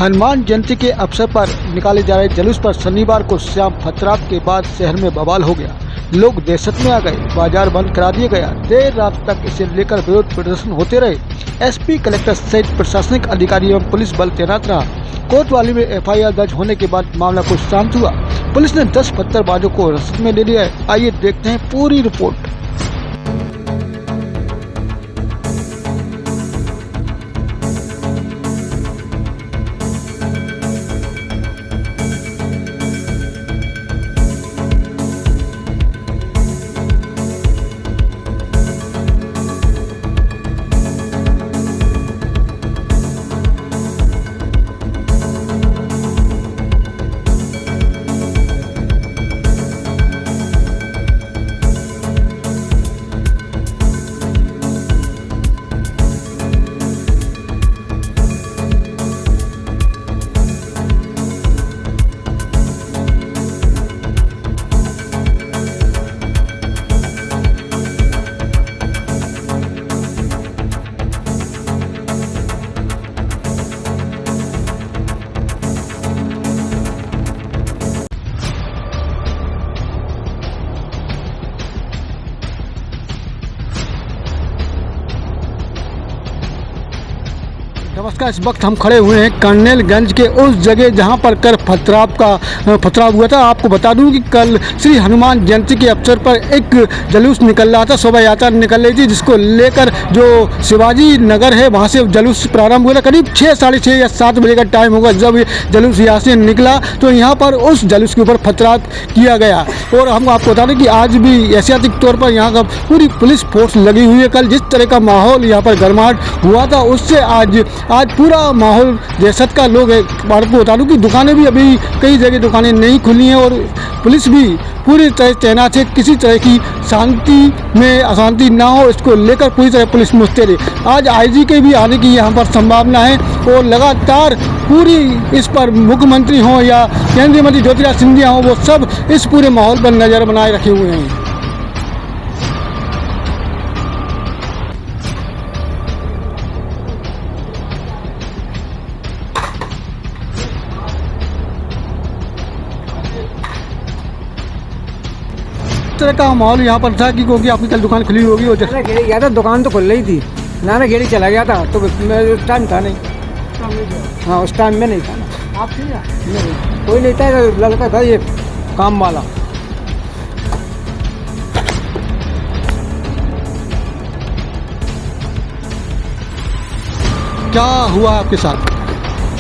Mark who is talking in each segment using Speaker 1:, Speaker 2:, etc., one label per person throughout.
Speaker 1: हनुमान जयंती के अवसर पर निकाले जा रहे जुलूस पर शनिवार को शाम फतरात के बाद शहर में बवाल हो गया। लोग दहशत में आ गए, बाजार बंद करा दिया गया। देर रात तक इसे लेकर विरोध प्रदर्शन होते रहे। एसपी, कलेक्टर सहित प्रशासनिक अधिकारी एवं पुलिस बल तैनात रहा। कोतवाली में एफआईआर दर्ज होने के बाद मामला कुछ शांत हुआ। पुलिस ने 10 पत्थरबाजों को हिरासत में ले लिया है। आइए देखते हैं पूरी रिपोर्ट। नमस्कार, इस वक्त हम खड़े हुए हैं कर्नेलगंज के उस जगह जहां पर कल पथराव हुआ था। आपको बता दूं कि कल श्री हनुमान जयंती के अवसर पर एक जुलूस निकल रहा था, शोभा यात्रा निकल रही थी, जिसको लेकर जो शिवाजी नगर है वहां से जुलूस प्रारंभ हुआ था। करीब 6, साढ़े 6 या 7 बजे का टाइम होगा जब ये जुलूस यहाँ से निकला, तो यहाँ पर उस जुलूस के ऊपर पथराव किया गया। और हम आपको बता दें कि आज भी एहतियाती तौर पर यहाँ का पूरी पुलिस फोर्स लगी हुई है। कल जिस तरह का माहौल यहाँ पर गर्माहट हुआ था, उससे आज पूरा माहौल दहशत का लोग है। आपको बता दूं कि दुकानें भी अभी कई जगह दुकानें नहीं खुली हैं और पुलिस भी पूरी तरह तैनात है। किसी तरह की शांति में अशांति ना हो, इसको लेकर पूरी तरह पुलिस मुस्तैद है। आज आईजी के भी आने की यहाँ पर संभावना है और लगातार पूरी इस पर मुख्यमंत्री हों या केंद्रीय मंत्री ज्योतिरादित्य सिंधिया हों, वो सब इस पूरे माहौल पर नज़र बनाए रखे हुए हैं। तरह का माहौल यहाँ पर था कि क्योंकि आपकी कल दुकान खुली होगी और
Speaker 2: गया था, दुकान तो खुल रही थी ना, गेड़ी चला गया था तो उस टाइम था नहीं। हाँ, उस टाइम में नहीं था ना। आप थी नहीं, कोई नहीं था, लड़का था ये काम वाला।
Speaker 1: क्या हुआ आपके साथ?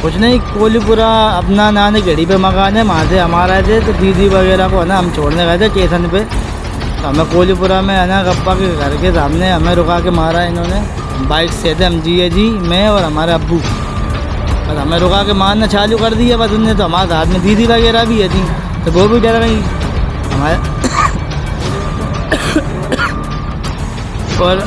Speaker 3: कुछ नहीं, कोलीपुरा अपना नानी घड़ी पे मकान है, वहाँ से हमारा थे तो दीदी वगैरह को है ना हम छोड़ने गए थे स्टेशन पे। तो हमें कोलीपुरा में है ना गप्पा के घर के सामने हमें रुका के मारा इन्होंने। बाइक से थे हम, जी मैं और हमारे अब्बू, बस हमें रुका के मारना चालू कर दिया। बस उनने तो हमारे हाथ में दीदी वगैरह भी है थी, तो वो भी डर गई हमारे। और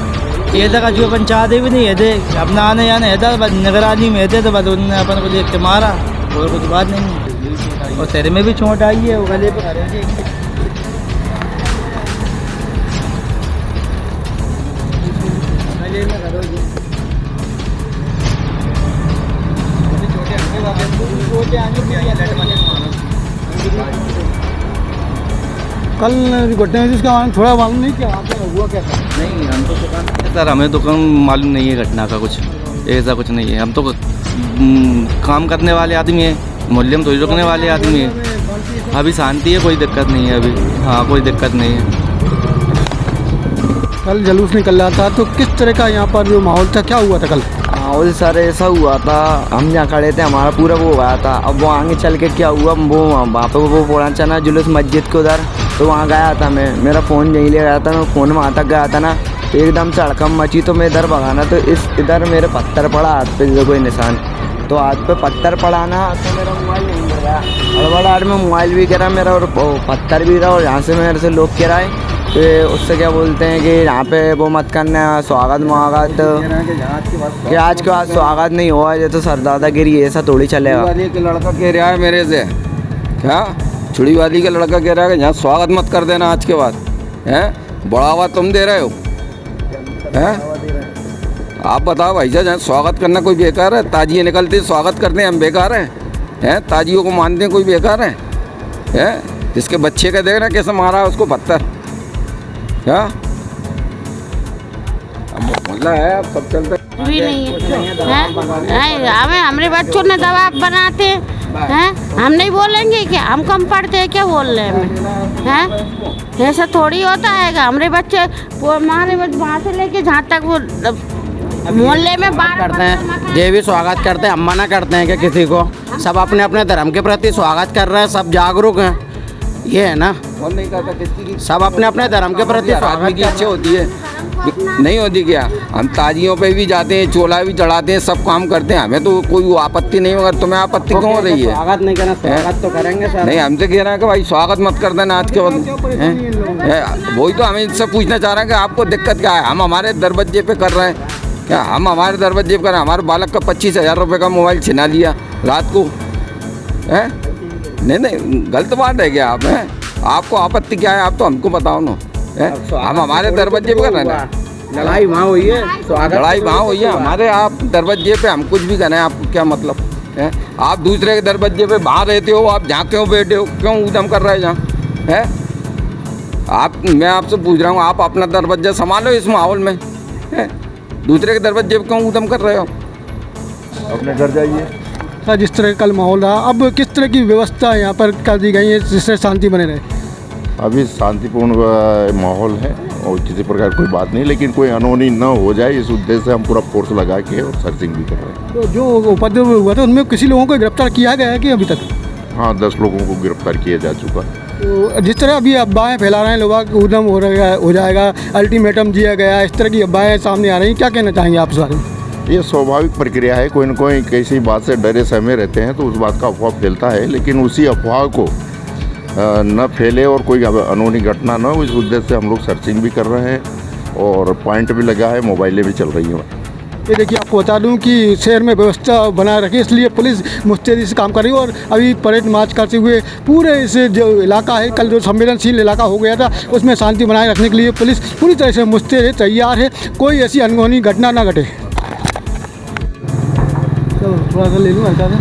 Speaker 3: ये तक जो अपन चाहते भी नहीं है थे, अपना आने जाने है था, बस निगरानी में थे, तो बस उन्होंने अपन को देख के मारा और कुछ बात नहीं। और सिर में भी चोट आई है, वो गले पे।
Speaker 1: कल घटना है जिसका थोड़ा मालूम नहीं क्या हुआ क्या था?
Speaker 4: नहीं, हम तो दुकान सर, हमें दुकान मालूम नहीं है घटना का, कुछ ऐसा कुछ नहीं है। हम तो काम करने वाले आदमी हैं, मोहल्ले में तो रुकने वाले आदमी हैं। अभी शांति है, कोई दिक्कत नहीं है अभी। हाँ, कोई दिक्कत नहीं है।
Speaker 1: कल जुलूस निकल रहा था, तो किस तरह का यहाँ पर जो माहौल था, क्या हुआ था कल?
Speaker 2: माहौल सर ऐसा हुआ था, हम जहाँ खड़े थे हमारा पूरा वो हो गया था। अब वो आगे चल के क्या हुआ, वो वहाँ पर वो पुराना चना जुलूस मस्जिद के उधर, तो वहाँ गया था मैं, मेरा फ़ोन यहीं ले गया था, मैं फ़ोन वहाँ तक गया था ना, तो एकदम से हड़कम मची। तो मैं इधर भगाना, तो इधर मेरे पत्थर पड़ा हाथ पे, कोई निशान, तो हाथ पे पत्थर पड़ा ना, तो मेरा मोबाइल नहीं गिर गया। हड़बड़ाहट में मोबाइल भी गिरा मेरा और पत्थर भी रहा। और यहाँ से मेरे से लोग गिराए, तो उससे क्या बोलते हैं कि यहाँ पे वो मत करना, स्वागत मुआगत कि आज के बाद स्वागत नहीं हुआ, ये तो सरदादागिरी ऐसा थोड़ी चलेगा।
Speaker 5: लड़का कह रहा है मेरे से, क्या छुड़ी वाली का लड़का कह रहा है कि यहाँ स्वागत मत कर देना आज के बाद, हैं बढ़ावा तुम दे रहे हो, हैं आप बताओ भाई साहब, स्वागत करना कोई बेकार है? ताजिए निकलते स्वागत करते हैं हम बेकार हैं? ताजियों को मानते हैं कोई बेकार है? जिसके बच्चे का देख रहे कैसे मारा है उसको पत्थर, क्या मतलब है? अब सब चलते
Speaker 6: भी नहीं है, हमें हमारे बच्चों ने दबाव बनाते हैं। हम नहीं बोलेंगे कि हम कम पढ़ते हैं क्या बोल रहे हैं? ऐसा थोड़ी होता है। हमारे बच्चे हमारे वहाँ से लेके जहाँ तक वो मोहल्ले में बाहर
Speaker 7: करते हैं, ये भी स्वागत करते हैं। हम मना करते हैं कि किसी को, सब अपने अपने धर्म के प्रति स्वागत कर रहे हैं, सब जागरूक हैं, ये है ना।
Speaker 5: कौन नहीं करता? किसकी की
Speaker 7: सब अपने अपने धर्म के प्रति
Speaker 5: आदमी की
Speaker 7: स्वागत
Speaker 5: इच्छा होती है, नहीं होती क्या? हम ताजियों पे भी जाते हैं, चोला भी चढ़ाते हैं, सब काम करते हैं, हमें तो कोई आपत्ति नहीं, मगर तुम्हें आपत्ति क्यों हो रही है?
Speaker 7: स्वागत नहीं करना, स्वागत तो करेंगे सर।
Speaker 5: नहीं, हमसे कह रहे हैं कि भाई स्वागत मत कर देना आज के बाद। वही तो हमें इससे पूछना चाह रहे हैं कि आपको दिक्कत क्या है? हम हमारे दरवाजे पे कर रहे हैं क्या? हम हमारे दरवाजे पे कर रहे हैं। हमारे बालक का 25,000 रुपये का मोबाइल छिना लिया रात को, है? नहीं, गलत बात है क्या? आप हैं, आपको आपत्ति क्या है? आप तो हमको बताओ ना। हम हमारे दरवाजे पे कर रहे हैं ना,
Speaker 7: लड़ाई वहाँ हुई है, स्वागत
Speaker 5: लड़ाई वहाँ हुई है हमारे, आप दरवाजे पे हम कुछ भी करें, आपको क्या मतलब है? आप दूसरे के दरवाजे पे बाहर रहते हो, आप जहाँ क्यों बैठे हो, क्यों उधम कर रहे हैं जहाँ, है? मैं आपसे पूछ रहा हूँ, आप अपना दरवाजा संभालो इस माहौल में, है? दूसरे के दरवाजे पे क्यों उधम कर रहे हो?
Speaker 8: अपने घर जाइए।
Speaker 1: सर, जिस तरह का कल माहौल रहा, अब किस तरह की व्यवस्था यहाँ पर कर दी गई है जिससे शांति बने रहे?
Speaker 8: अभी शांतिपूर्ण माहौल है और किसी प्रकार कोई बात नहीं, लेकिन कोई अनहोनी न हो जाए इस उद्देश्य से हम पूरा फोर्स लगा के और सर्चिंग भी कर रहे हैं।
Speaker 1: तो जो उपद्रव हुआ था उनमें किसी लोगों को गिरफ्तार किया गया है कि अभी तक?
Speaker 8: हाँ, 10 लोगों को गिरफ्तार किया जा चुका है।
Speaker 1: तो जिस तरह अभी अफवाहें फैला रहे हैं लोग, उद्यम हो जाएगा, अल्टीमेटम दिया गया, इस तरह की अफवाहें सामने आ रही हैं, क्या कहना चाहेंगे आप इस बारे में?
Speaker 8: ये स्वाभाविक प्रक्रिया है, कोई न कोई किसी बात से डरे सहमे रहते हैं तो उस बात का अफवाह फैलता है, लेकिन उसी अफवाह को न फैले और कोई अनहोनी घटना न हो, इस उद्देश्य से हम लोग सर्चिंग भी कर रहे हैं और पॉइंट भी लगा है, मोबाइलें भी चल रही हैं।
Speaker 1: ये देखिए, आपको बता दूं कि शहर में व्यवस्था बनाए रखे, इसलिए पुलिस मुस्तैदी से काम कर रही है और अभी परेड मार्च करते हुए पूरे इस जो इलाका है, कल जो संवेदनशील इलाका हो गया था, उसमें शांति बनाए रखने के लिए पुलिस पूरी तरह से मुस्तैद है, तैयार है, कोई ऐसी अनहोनी घटना ना घटे। तो थोड़ा सा ले लूँ हल्का सा।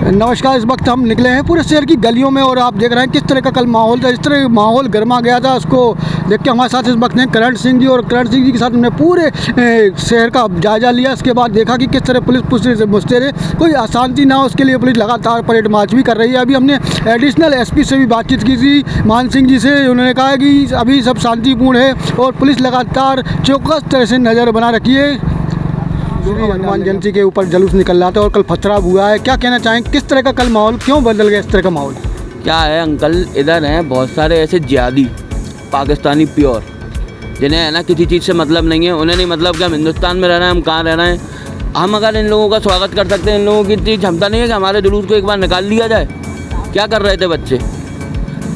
Speaker 1: नमस्कार, इस वक्त हम निकले हैं पूरे शहर की गलियों में और आप देख रहे हैं किस तरह का कल माहौल था। इस तरह माहौल गर्मा गया था, उसको देख के हमारे साथ इस वक्त हैं करण सिंह जी, और करण सिंह जी के साथ हमने पूरे शहर का जायजा लिया। इसके बाद देखा कि किस तरह पुलिस मुस्तैद है, कोई अशांति ना हो उसके लिए पुलिस लगातार परेड मार्च भी कर रही है। अभी हमने एडिशनल एसपी से भी बातचीत की थी, मान सिंह जी से, उन्होंने कहा कि अभी सब शांतिपूर्ण है और पुलिस लगातार चौकस तरह से नज़र बना रखी है। श्री हनुमान जयंती के ऊपर जुलूस निकल रहा था और कल पथराव हुआ है, क्या कहना चाहेंगे, किस तरह का कल माहौल, क्यों बदल गया इस तरह का माहौल?
Speaker 2: क्या है अंकल, इधर हैं बहुत सारे ऐसे जिहादी पाकिस्तानी प्योर, जिन्हें है ना किसी चीज़ से मतलब नहीं है। उन्हें नहीं मतलब कि हम हिंदुस्तान में रह रहे हैं, हम कहाँ रह रहे हैं। हम अगर इन लोगों का स्वागत कर सकते हैं, इन लोगों की इतनी क्षमता नहीं है कि हमारे जुलूस को एक बार निकाल लिया जाए। क्या कर रहे थे बच्चे?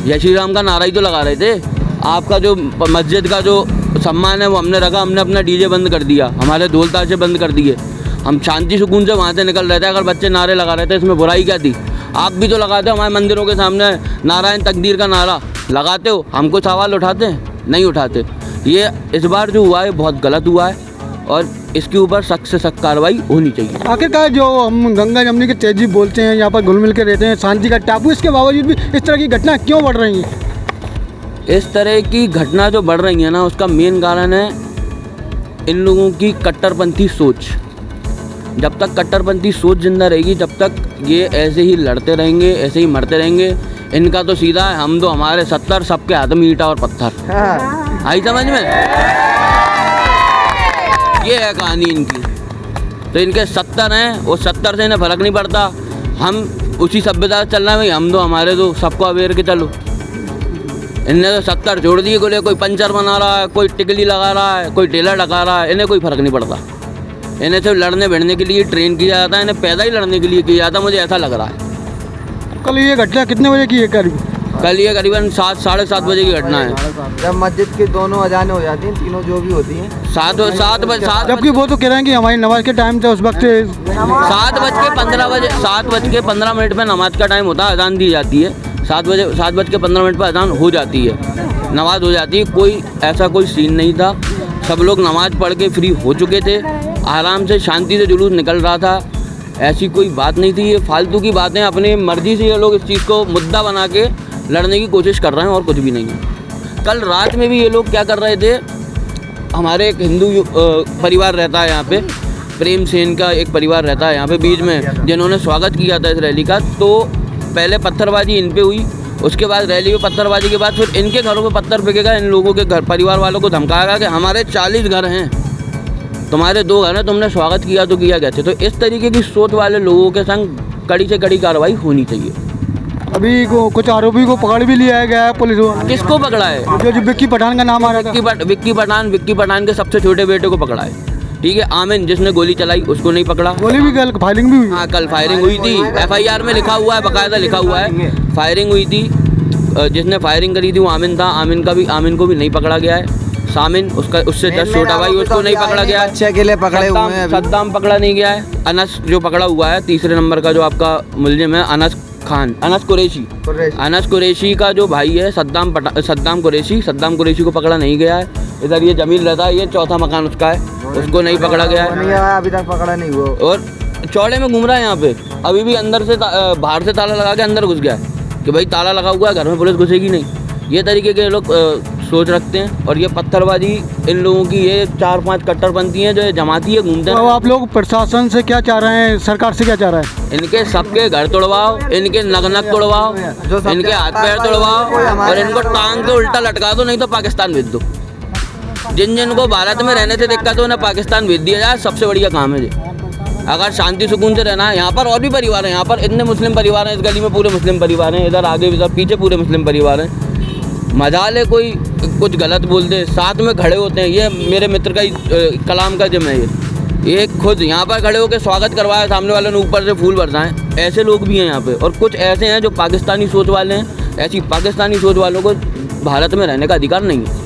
Speaker 2: जय श्री राम का नारा ही तो लगा रहे थे। आपका जो मस्जिद का जो सम्मान है वो हमने रखा, हमने अपना डीजे बंद कर दिया, हमारे ढोल ताशे बंद कर दिए, हम शांति सुकून से वहाँ से निकल रहे थे। अगर बच्चे नारे लगा रहे थे, इसमें बुराई क्या थी? आप भी तो लगाते हो हमारे मंदिरों के सामने नारायण तकदीर का नारा लगाते हो, हमको सवाल उठाते हैं? नहीं उठाते। ये इस बार जो हुआ है बहुत गलत हुआ है और इसके ऊपर सख्त से सख्त कार्रवाई होनी चाहिए।
Speaker 1: आखिरकार जो हम गंगा जमुनी की तहजीब बोलते हैं, यहाँ पर घुल मिल के रहते हैं, शांति का टापू, इसके बावजूद भी इस तरह की घटना क्यों बढ़ रही हैं?
Speaker 2: इस तरह की घटना जो बढ़ रही है ना, उसका मेन कारण है इन लोगों की कट्टरपंथी सोच। जब तक कट्टरपंथी सोच जिंदा रहेगी, जब तक ये ऐसे ही लड़ते रहेंगे, ऐसे ही मरते रहेंगे। इनका तो सीधा है, हम दो हमारे 70, सबके हाथ में ईंटा और पत्थर। आई समझ में? ये है कहानी इनकी। तो इनके 70 हैं, वो 70 से इन्हें फर्क नहीं पड़ता। हम उसी सभ्यता से चल रहे हैं भाई, हम दो हमारे दो, सबको अवेयर के चलो। इनने तो 70 जोड़ दिए, बोले कोई पंचर बना रहा है, कोई टिकली लगा रहा है, कोई टेलर लगा रहा है, इन्हें कोई फ़र्क नहीं पड़ता। इन्हें सिर्फ लड़ने भिड़ने के लिए ट्रेन किया जाता है, इन्हें पैदा ही लड़ने के लिए किया जाता है, मुझे ऐसा लग रहा है।
Speaker 1: कल ये घटना कितने बजे की है?
Speaker 2: कल ये करीबन 7 साढ़े 7 बजे की घटना है।
Speaker 3: जब मस्जिद की दोनों अजानें हो जाती हैं, तीनों जो भी होती हैं,
Speaker 2: 7 बजे,
Speaker 1: जबकि वो तो कह रहे हैं कि हमारी नमाज के टाइम था उस वक्त
Speaker 2: 7 बज के 15 मिनट पे नमाज का टाइम होता है, अजान दी जाती है।
Speaker 9: 7:15 पर अजान हो जाती है, नमाज हो जाती है। कोई ऐसा कोई सीन नहीं था, सब लोग नमाज पढ़ के फ्री हो चुके थे, आराम से शांति से जुलूस निकल रहा था। ऐसी कोई बात नहीं थी। ये फालतू की बातें अपनी मर्जी से ये लोग इस चीज़ को मुद्दा बना के लड़ने की कोशिश कर रहे हैं और कुछ भी नहीं है। कल रात में भी ये लोग क्या कर रहे थे, हमारे एक हिंदू परिवार रहता है यहाँ पे, प्रेम सेन का एक परिवार रहता है यहाँ पे बीच में, जिन्होंने स्वागत किया था इस रैली का। तो पहले पत्थरबाजी इन पे हुई, उसके बाद रैली में पत्थरबाजी के बाद फिर इनके घरों पे पत्थर फेंकेगा, इन लोगों के घर परिवार वालों को धमकाएगा कि हमारे 40 घर हैं, तुम्हारे 2 घर हैं, तुमने स्वागत किया तो किया कैसे। तो इस तरीके की सोच वाले लोगों के संग कड़ी से कड़ी कार्रवाई होनी चाहिए।
Speaker 1: अभी कुछ आरोपी को पकड़ भी लिया गया है पुलिस वालों ने।
Speaker 9: किसको पकड़ा है?
Speaker 1: जो विक्की पठान का नाम आ रहा था।
Speaker 9: विक्की पठान के सबसे छोटे बेटे को पकड़ा है। ठीक है, आमिन जिसने गोली चलाई उसको नहीं पकड़ा।
Speaker 1: गोली भी कल फायरिंग भी हुई।
Speaker 9: हाँ, कल फायरिंग हुई थी, FIR में लिखा हुआ है, बाकायदा लिखा हुआ है फायरिंग हुई थी। जिसने फायरिंग करी थी वो आमिन था, आमिन को भी नहीं पकड़ा गया है। सामिन उससे 10 छोटा भाई, उसको नहीं पकड़ा गया है।
Speaker 2: बच्चे के लिए पकड़े हुए हैं।
Speaker 9: सद्दाम पकड़ा नहीं गया है। अनस जो पकड़ा हुआ है, तीसरे नंबर का जो आपका मुलजिम है अनस कुरैशी का जो भाई है सद्दाम कुरैशी को पकड़ा नहीं गया है। इधर ये जमील रहता है, ये चौथा मकान उसका है, उसको नहीं पकड़ा गया है,
Speaker 2: अभी तक पकड़ा नहीं हुआ।
Speaker 9: और चौड़े में घूम रहा है यहाँ पे। अभी भी अंदर से बाहर से ताला लगा के अंदर घुस गया है कि भाई ताला लगा हुआ है, घर में पुलिस घुसेगी नहीं। ये तरीके के लोग सोच रखते हैं। और ये पत्थरबाजी इन लोगों की, ये 4-5 कट्टरपंथी हैं जो जमाती है, घूमते हैं।
Speaker 1: तो आप लोग प्रशासन से क्या चाह रहे हैं, सरकार से क्या चाह रहे हैं?
Speaker 9: इनके सबके घर तोड़वाओ, इनके नक तोड़वाओ, इनके हाथ पैर तोड़वाओ और इनको टांग के उल्टा लटका दो, नहीं तो पाकिस्तान भेज दो। जिन को भारत में रहने से दिक्कत हो, उन्हें पाकिस्तान भेज दिया जाए, सबसे बढ़िया काम है ये। अगर शांति सुकून से रहना है, यहाँ पर और भी परिवार हैं, यहाँ पर इतने मुस्लिम परिवार हैं, इस गली में पूरे मुस्लिम परिवार हैं, इधर आगे इधर पीछे पूरे मुस्लिम परिवार हैं। मजाल है कोई कुछ गलत बोल दे, साथ में खड़े होते हैं। ये मेरे मित्र का ही कलाम का जिम है ये खुद यहाँ पर खड़े होकर स्वागत करवाया, सामने वालों ने ऊपर से फूल बरसाएं। ऐसे लोग भी हैं यहाँ पे, और कुछ ऐसे हैं जो पाकिस्तानी सोच वाले हैं। ऐसी पाकिस्तानी सोच वालों को भारत में रहने का अधिकार नहीं है।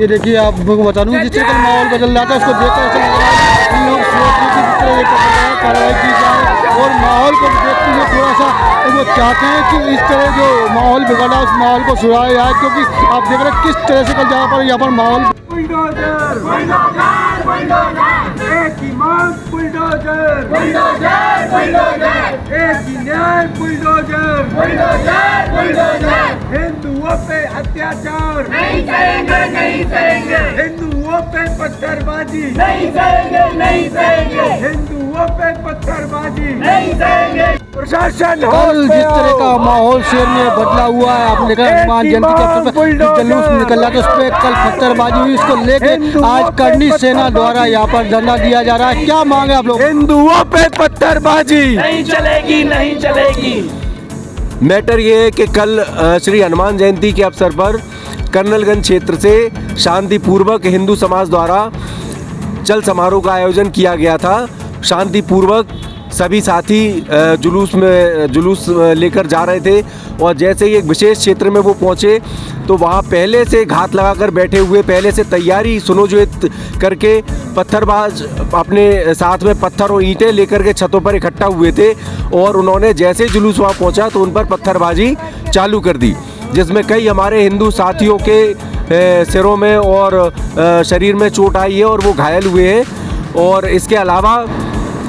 Speaker 1: ये देखिए, आपको बता दूँ जिस तरह का माहौल बदल रहा था, उसको देखकर ऐसा लग रहा है कि लोग सोच रहे थे जिस तरह कार्रवाई की जाए, और माहौल को देखते हुए थोड़ा सा वो चाहते हैं कि इस तरह जो माहौल बिगड़ा उस माहौल को सुधारा जाए। क्योंकि आप देख रहे हैं किस तरह से कल यहाँ पर माहौल
Speaker 10: हिंदुओं पे अत्याचार नहीं सहेंगे, हिंदुओं पे पत्थरबाजी नहीं सहेंगे, हिंदुओं पे पत्थरबाजी नहीं सहेंगे। प्रशासन
Speaker 1: कल जिस तरह का माहौल शहर में बदला हुआ है, आपने देखा हनुमान जयंती के अवसर पर जुलूस निकल रहा था, उस पर कल पत्थरबाजी हुई। इसको लेके आज करनी सेना द्वारा यहाँ पर धरना दिया जा रहा है। क्या मांगे आप लोग?
Speaker 10: हिंदुओं पे पत्थरबाजी नहीं चलेगी।
Speaker 11: मैटर ये है कि कल श्री हनुमान जयंती के अवसर पर कर्नलगंज क्षेत्र से शांतिपूर्वक हिंदू समाज द्वारा चल समारोह का आयोजन किया गया था। शांतिपूर्वक सभी साथी जुलूस लेकर जा रहे थे, और जैसे ही एक विशेष क्षेत्र में वो पहुँचे तो वहाँ पहले से घात लगाकर बैठे हुए, पहले से तैयारी सुनोजुत करके पत्थरबाज अपने साथ में पत्थर और ईंटें लेकर के छतों पर इकट्ठा हुए थे, और उन्होंने जैसे जुलूस वहाँ पहुँचा तो उन पर पत्थरबाजी चालू कर दी, जिसमें कई हमारे हिंदू साथियों के सिरों में और शरीर में चोट आई है और वो घायल हुए हैं। और इसके अलावा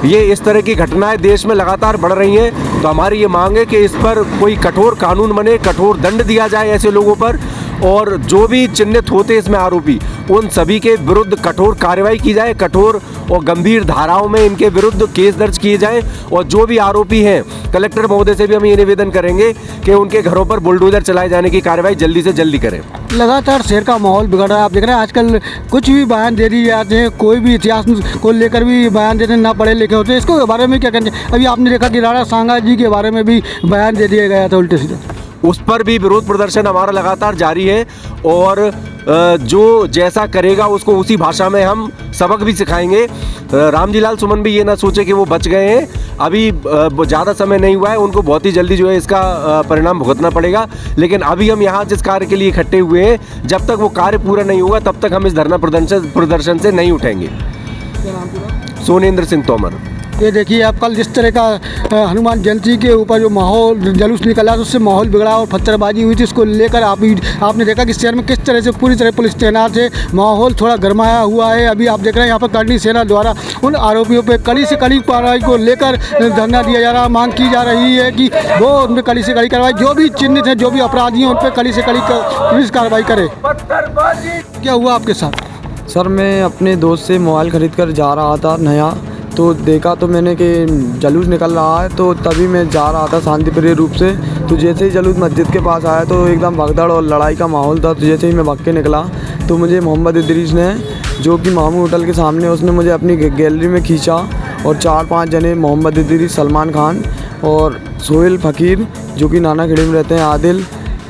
Speaker 11: ये इस तरह की घटनाएं देश में लगातार बढ़ रही हैं, तो हमारी ये मांग है कि इस पर कोई कठोर कानून बने, कठोर दंड दिया जाए ऐसे लोगों पर, और जो भी चिन्हित होते इसमें आरोपी, उन सभी के विरुद्ध कठोर कार्रवाई की जाए, कठोर और गंभीर धाराओं में इनके विरुद्ध केस दर्ज किए जाएं। और जो भी आरोपी हैं, कलेक्टर महोदय से भी हम ये निवेदन करेंगे कि उनके घरों पर बुलडोजर चलाए जाने की कार्रवाई जल्दी से जल्दी करें।
Speaker 1: लगातार शहर का माहौल बिगड़ रहा है। आप देख रहे हैं आजकल कुछ भी बयान दे दिए जाते हैं, कोई भी इतिहास को लेकर भी बयान देते हैं, ना पढ़े लिखे होते हैं। इसको बारे में क्या कहते हैं? अभी आपने देखा कि राणा सांगा जी के बारे में भी बयान दे दिया गया था उल्टे सीधे,
Speaker 11: उस पर भी विरोध प्रदर्शन हमारा लगातार जारी है, और जो जैसा करेगा उसको उसी भाषा में हम सबक भी सिखाएंगे। रामजी लाल सुमन भी ये ना सोचे कि वो बच गए हैं, अभी ज़्यादा समय नहीं हुआ है, उनको बहुत ही जल्दी जो है इसका परिणाम भुगतना पड़ेगा। लेकिन अभी हम यहाँ जिस कार्य के लिए इकट्ठे हुए हैं, जब तक वो कार्य पूरा नहीं होगा तब तक हम इस धरना प्रदर्शन से नहीं उठेंगे। सोनेंद्र सिंह तोमर।
Speaker 1: ये देखिए आप कल जिस तरह का हनुमान जयंती के ऊपर जो माहौल जुलूस निकला तो उससे माहौल बिगड़ा और पत्थरबाजी हुई थी, इसको लेकर आपने देखा कि शहर में किस तरह से पूरी तरह पुलिस तैनात है, माहौल थोड़ा गरमाया हुआ है। अभी आप देख रहे हैं यहाँ पर करनी सेना द्वारा उन आरोपियों पर कड़ी से कड़ी कार्रवाई को लेकर धरना दिया जा रहा है। मांग की जा रही है कि वो उन पर कड़ी से कड़ी कार्रवाई, जो भी चिन्हित हैं, जो भी अपराधी हैं, उन पर कड़ी से कड़ी पुलिस कार्रवाई करे। क्या हुआ आपके साथ?
Speaker 2: सर मैं अपने दोस्त से मोबाइल ख़रीद कर जा रहा था नया, तो देखा तो मैंने कि जुलूस निकल रहा है, तो तभी मैं जा रहा था शांतिप्रिय रूप से। तो जैसे ही जुलूस मस्जिद के पास आया तो एकदम भगदड़ और लड़ाई का माहौल था। तो जैसे ही मैं भाग के निकला तो मुझे मोहम्मद इदरीस ने, जो कि मामू होटल के सामने, उसने मुझे अपनी गैलरी में खींचा और 4-5 जने, मोहम्मद इदरीस, सलमान खान और सोहेल फ़कीर, जो कि नाना खेड़ी में रहते हैं,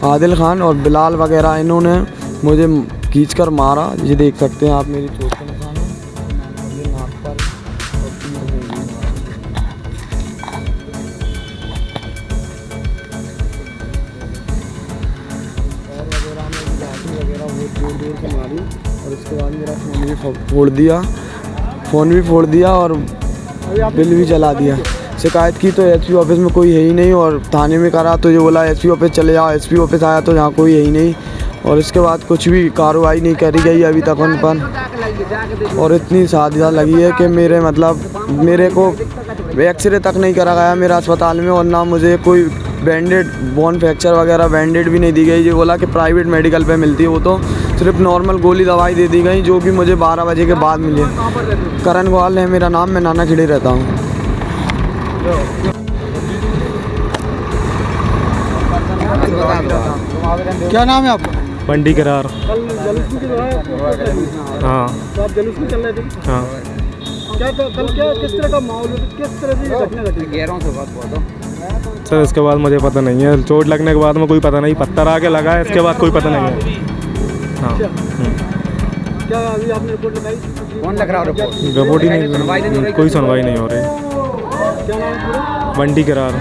Speaker 2: आदिल खान और बिलाल वगैरह, इन्होंने मुझे खींच कर मारा। ये देख सकते हैं आप मेरी चोट के निशान हैं, ये नाक पर और तीर में भी। और वगैरह में लाठी वगैरह बहुत जोर से मारी और उसके बाद मेरा फ़ोन भी फोड़ दिया और बिल भी जला दिया। शिकायत की तो एसपी ऑफिस में कोई है ही नहीं और थाने में करा तो ये बोला एसपी ऑफिस चले जाओ। एसपी ऑफिस आया तो यहाँ कोई है ही नहीं और इसके बाद कुछ भी कार्रवाई नहीं करी गई अभी तक उन पर। और इतनी साजिश लगी है कि मेरे को एक्सरे तक नहीं करा गया मेरा अस्पताल में और ना मुझे कोई बैंडेड, बोन फ्रैक्चर वगैरह बैंडेड भी नहीं दी गई। ये बोला कि प्राइवेट मेडिकल पे मिलती है, वो तो सिर्फ नॉर्मल गोली दवाई दे दी गई, जो कि मुझे 12 बजे के बाद मिली। करण ग्वाल है मेरा नाम, मैं नाना खेड़ी रहता हूँ।
Speaker 1: क्या नाम है आपका?
Speaker 11: बंटी करार।
Speaker 1: कल जुलूस में
Speaker 11: हाँ
Speaker 1: तो आप जुलूस में चल रहे थे?
Speaker 11: हाँ।
Speaker 1: कल किस तरह का माहौल, किस तरह से घटना घटी?
Speaker 11: सर इसके बाद मुझे पता नहीं है, चोट लगने के बाद में कोई पता नहीं, पत्थर आके लगा है, इसके बाद कोई पता नहीं है। हाँ।
Speaker 1: क्या अभी आपने रिपोर्ट लगाई?
Speaker 2: कौन लग रहा है
Speaker 11: रिपोर्ट ही नहीं, कोई सुनवाई नहीं हो रही।
Speaker 1: क्या नाम है पूरा?
Speaker 11: बंटी करार।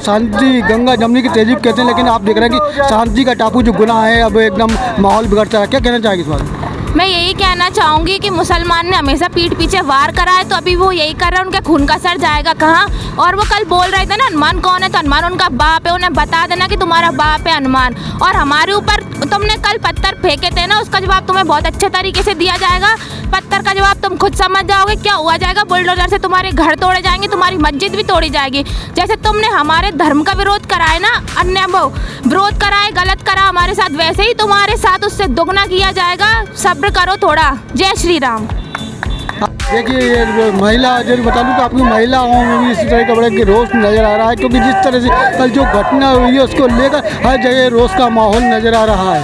Speaker 1: शांति गंगा जमने की तहजीब कहते हैं, लेकिन आप देख रहे हैं कि शांति का टापू जो गुनाह है, अब एकदम माहौल बिगड़ता है। क्या कहना चाहेंगे इस बारे में?
Speaker 12: मैं यही कहना चाहूँगी कि मुसलमान ने हमेशा पीठ पीछे वार करा है, तो अभी वो यही कर रहे हैं, उनके खून का सर जाएगा कहाँ। और वो कल बोल रहे थे ना हनुमान कौन है, तो हनुमान उनका बाप है, उन्हें बता देना कि तुम्हारा बाप है हनुमान। और हमारे ऊपर तुमने कल पत्थर फेंके थे ना, उसका जवाब तुम्हें बहुत अच्छे तरीके से दिया जाएगा। पत्थर का जवाब तुम खुद समझ जाओगे क्या हुआ जाएगा। बुलडोजर से तुम्हारे घर तोड़े जाएंगे, तुम्हारी मस्जिद भी तोड़ी जाएगी। जैसे तुमने हमारे धर्म का विरोध करा है ना, अन्य विरोध करा है, गलत करा हमारे साथ, वैसे ही तुम्हारे साथ उससे दुगना किया जाएगा। सब्र करो थोड़ा। जय श्री राम।
Speaker 1: देखिए ये महिला, जैसे बता दूँ कि आपकी महिलाओं में भी इसी तरह का बड़ा कि रोष नज़र आ रहा है, क्योंकि जिस तरह से कल जो घटना हुई है उसको लेकर हर जगह रोष का माहौल नज़र आ रहा है।